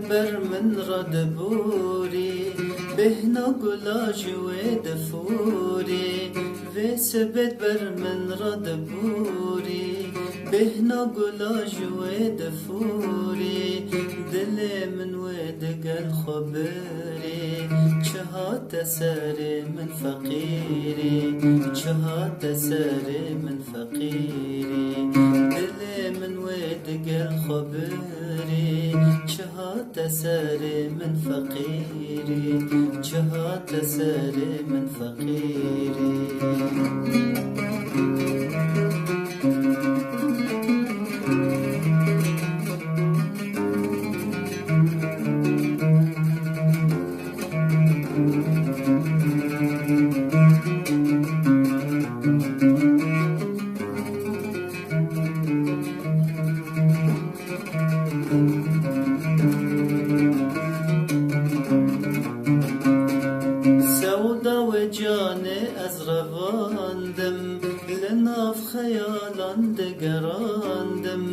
بر من رد بوري بهنا قلاج ودفوري في سبت بر من رد بوري بهنا قلاج ودفوري دلي من ودق الخبري شهادة ساري من فقيري شهادة ساري من فقيري دلي من ودق الخبري شهادة ساري من فقيري شهادة ساري من فقيري سودا وجاني أزرفاندم لناف خيالان دقراندم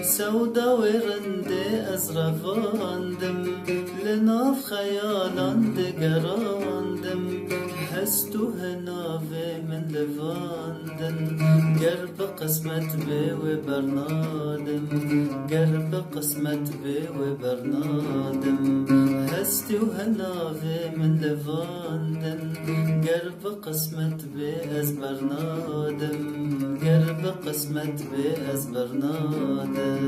سودا ورندي أزرفاندم لناف خيالان دقراندم هستو هنافي من لفاندن قرب قسمت بي وبرنادم قرب قسمت بي وبرنادم هستو هنافي من لفاندن قرب قسمت بي أزبرنادم قرب قسمت بي أزبرنادم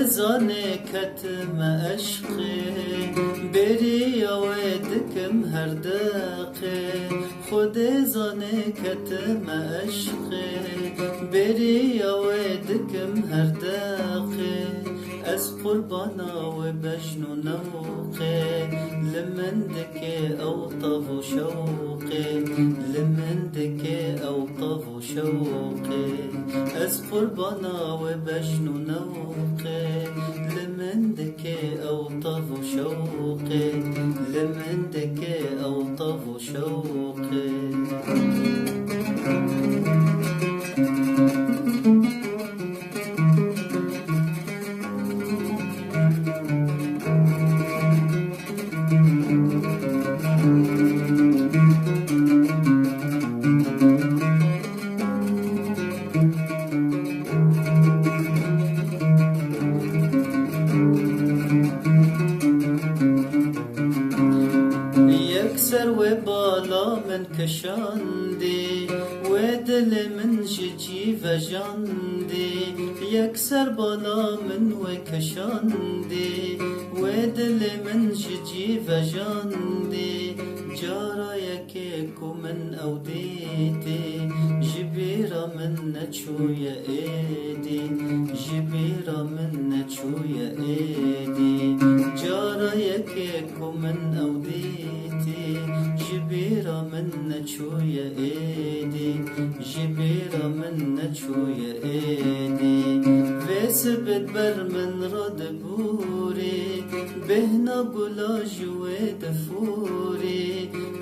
زاني كتم أشقي بري ويدكم هرداقي خدي زاني كتم أشقي بري ويدكم هرداقي أز قربانا وبجنو نوقي لمن دكي أوطف شوقي لمن دكي أوطف شوقي أز قربانا وبجنو نوقي لمن دكي أوطف شوقي لمن دكي أوطف شوقي يكسر وبالا من كشاندي ودل من جيجي فجاندي يكسر بالا من وكشاندي ودل من جيجي فجاندي جارا يكيكو من أوديتي جبيرة من نتشو يا إيدي جبيرة من نتشو يا إيدي جارا يكيكو من أوديتي جبيرة من نتشو يا إيدي جبيرة من نتشو يا إيدي فيسبت بر من رد بوري بهنا قلاج ودفوري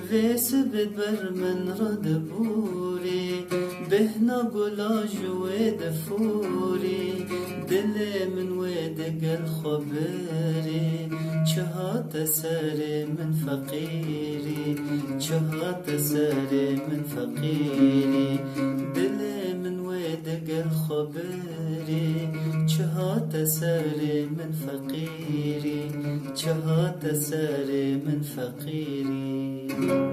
فيسبت بر من رد بوري بهنا قلاج ودفوري دلي من ودق الخبري شهادة ساري من فقيري شهادة ساري من فقيري دلي من ودق الخبري شهادة ساري من فقيري شهادة ساري من فقيري